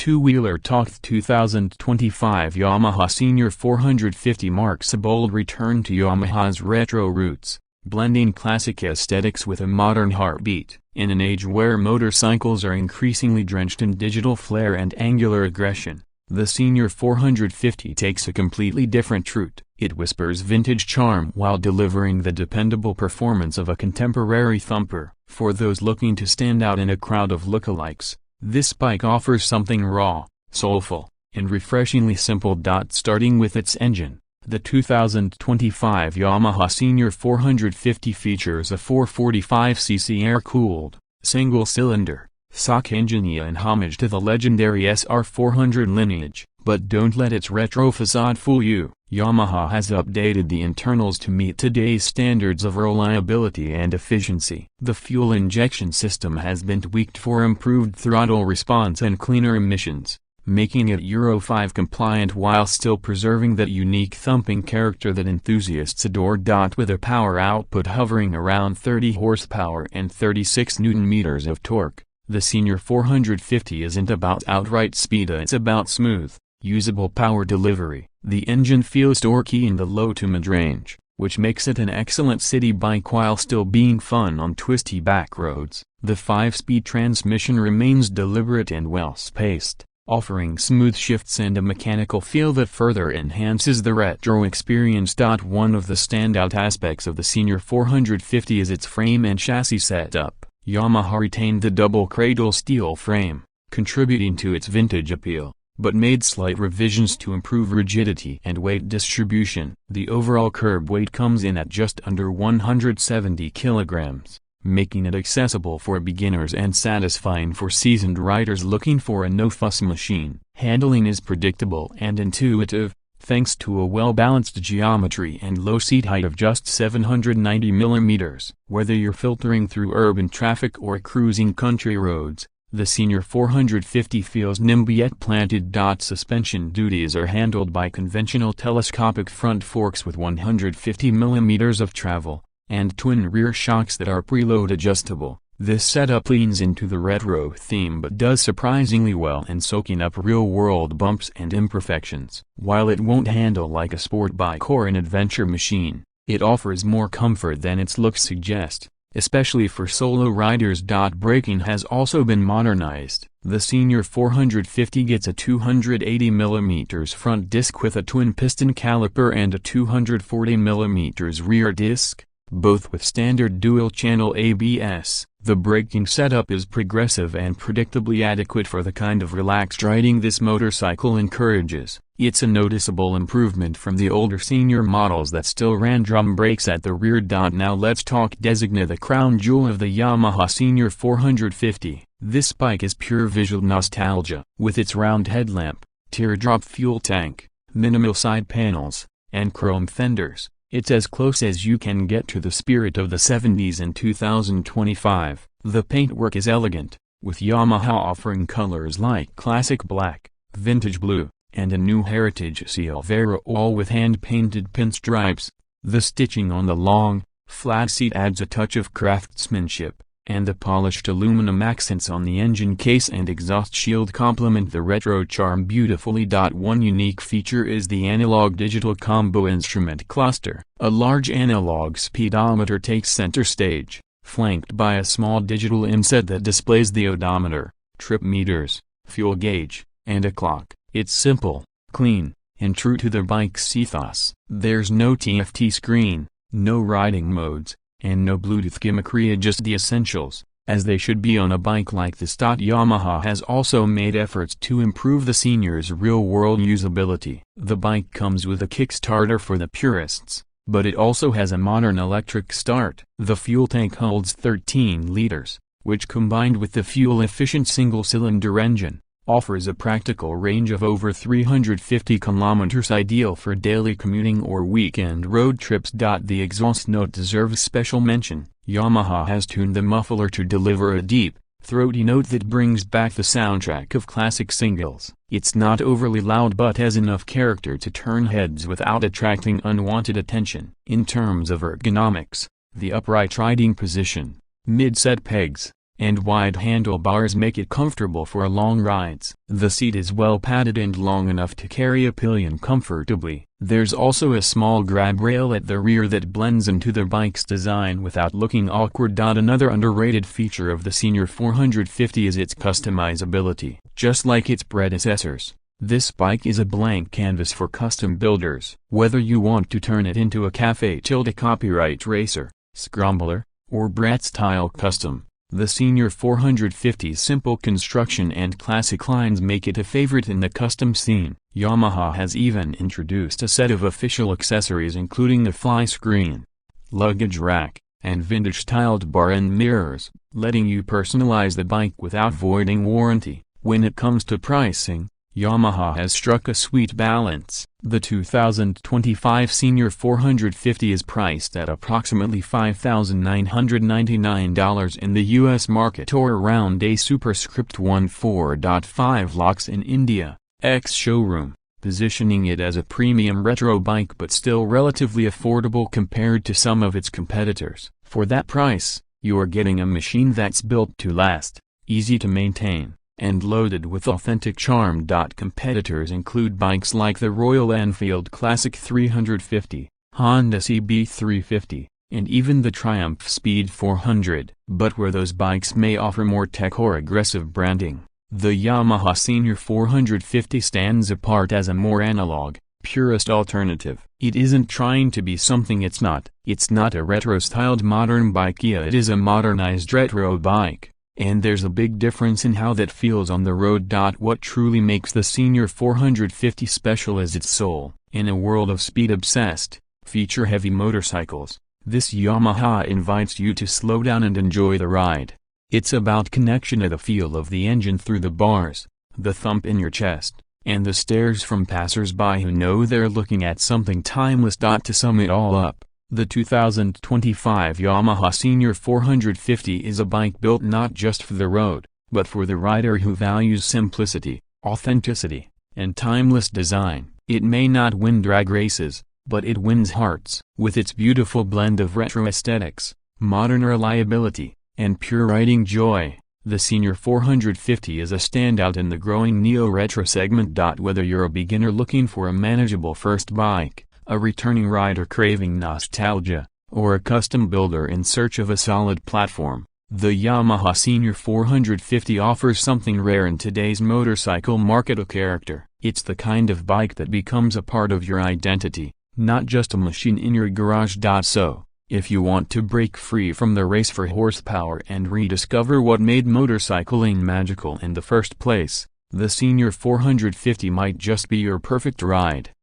two-wheeler Toth 2025 Yamaha Senior 450 marks a bold return to Yamaha's retro roots, blending classic aesthetics with a modern heartbeat. In an age where motorcycles are increasingly drenched in digital flair and angular aggression, the Senior 450 takes a completely different route. It whispers vintage charm while delivering the dependable performance of a contemporary thumper. For those looking to stand out in a crowd of lookalikes, this bike offers something raw, soulful, and refreshingly simple. Starting with its engine, the 2025 Yamaha Senior 450 features a 445cc air-cooled, single-cylinder, stock engine in homage to the legendary SR400 lineage. But don't let its retro facade fool you. Yamaha has updated the internals to meet today's standards of reliability and efficiency. The fuel injection system has been tweaked for improved throttle response and cleaner emissions, making it Euro 5 compliant while still preserving that unique thumping character that enthusiasts adore. With a power output hovering around 30 horsepower and 36 Nm of torque, the Senior 450 isn't about outright speed, it's about smooth, usable power delivery. The engine feels torquey in the low to mid-range, which makes it an excellent city bike while still being fun on twisty back roads. The 5-speed transmission remains deliberate and well-spaced, offering smooth shifts and a mechanical feel that further enhances the retro experience. One of the standout aspects of the Senior 450 is its frame and chassis setup. Yamaha retained the double cradle steel frame, contributing to its vintage appeal, but made slight revisions to improve rigidity and weight distribution. The overall curb weight comes in at just under 170 kilograms, making it accessible for beginners and satisfying for seasoned riders looking for a no-fuss machine. Handling is predictable and intuitive, thanks to a well-balanced geometry and low seat height of just 790 mm. Whether you're filtering through urban traffic or cruising country roads, the Senior 450 feels nimble yet planted. Suspension duties are handled by conventional telescopic front forks with 150 mm of travel, and twin rear shocks that are preload adjustable. This setup leans into the retro theme but does surprisingly well in soaking up real-world bumps and imperfections. While it won't handle like a sport bike or an adventure machine, it offers more comfort than its looks suggest, especially for solo riders. Braking has also been modernized. The Senior 450 gets a 280 mm front disc with a twin-piston caliper and a 240 mm rear disc, both with standard dual-channel ABS. The braking setup is progressive and predictably adequate for the kind of relaxed riding this motorcycle encourages. It's a noticeable improvement from the older Senior models that still ran drum brakes at the rear. Now let's talk Designa, the crown jewel of the Yamaha Senior 450. This bike is pure visual nostalgia. With its round headlamp, teardrop fuel tank, minimal side panels, and chrome fenders, it's as close as you can get to the spirit of the 70s in 2025. The paintwork is elegant, with Yamaha offering colors like classic black, vintage blue, and a new heritage silvera, all with hand-painted pinstripes. The stitching on the long, flat seat adds a touch of craftsmanship, and the polished aluminum accents on the engine case and exhaust shield complement the retro charm beautifully. One unique feature is the analog-digital combo instrument cluster. A large analog speedometer takes center stage, flanked by a small digital inset that displays the odometer, trip meters, fuel gauge, and a clock. It's simple, clean, and true to the bike's ethos. There's no TFT screen, no riding modes, and no Bluetooth gimmickry, just the essentials, as they should be on a bike like this. Yamaha has also made efforts to improve the Senior's real-world usability. The bike comes with a Kickstarter for the purists, but it also has a modern electric start. The fuel tank holds 13 liters, which combined with the fuel-efficient single-cylinder engine, offers a practical range of over 350 kilometers, ideal for daily commuting or weekend road trips. The exhaust note deserves special mention. Yamaha has tuned the muffler to deliver a deep, throaty note that brings back the soundtrack of classic singles. It's not overly loud but has enough character to turn heads without attracting unwanted attention. In terms of ergonomics, the upright riding position, mid-set pegs, and wide handlebars make it comfortable for long rides. The seat is well padded and long enough to carry a pillion comfortably. There's also a small grab rail at the rear that blends into the bike's design without looking awkward. Another underrated feature of the Senior 450 is its customizability. Just like its predecessors, this bike is a blank canvas for custom builders. Whether you want to turn it into a cafe copyright racer, scrambler, or brat-style custom, the Senior 450's simple construction and classic lines make it a favorite in the custom scene. Yamaha has even introduced a set of official accessories including a fly screen, luggage rack, and vintage-styled bar and mirrors, letting you personalize the bike without voiding warranty. When it comes to pricing, Yamaha has struck a sweet balance. The 2025 Senior 450 is priced at approximately $5,999 in the US market or around a superscript 14.5 lakhs in India, ex-showroom, positioning it as a premium retro bike but still relatively affordable compared to some of its competitors. For that price, you're getting a machine that's built to last, easy to maintain, and loaded with authentic charm. Competitors include bikes like the Royal Enfield Classic 350, Honda CB350, and even the Triumph Speed 400. But where those bikes may offer more tech or aggressive branding, the Yamaha Senior 450 stands apart as a more analog, purist alternative. It isn't trying to be something it's not. It's not a retro-styled modern bike, it is a modernized retro bike. And there's a big difference in how that feels on the road. What truly makes the Senior 450 special is its soul. In a world of speed-obsessed, feature-heavy motorcycles, this Yamaha invites you to slow down and enjoy the ride. It's about connection to the feel of the engine through the bars, the thump in your chest, and the stares from passers-by who know they're looking at something timeless. To sum it all up, the 2025 Yamaha Senior 450 is a bike built not just for the road, but for the rider who values simplicity, authenticity, and timeless design. It may not win drag races, but it wins hearts. With its beautiful blend of retro aesthetics, modern reliability, and pure riding joy, the Senior 450 is a standout in the growing neo-retro segment. Whether you're a beginner looking for a manageable first bike, a returning rider craving nostalgia, or a custom builder in search of a solid platform, the Yamaha Senior 450 offers something rare in today's motorcycle market: a character. It's the kind of bike that becomes a part of your identity, not just a machine in your garage. So, if you want to break free from the race for horsepower and rediscover what made motorcycling magical in the first place, the Senior 450 might just be your perfect ride.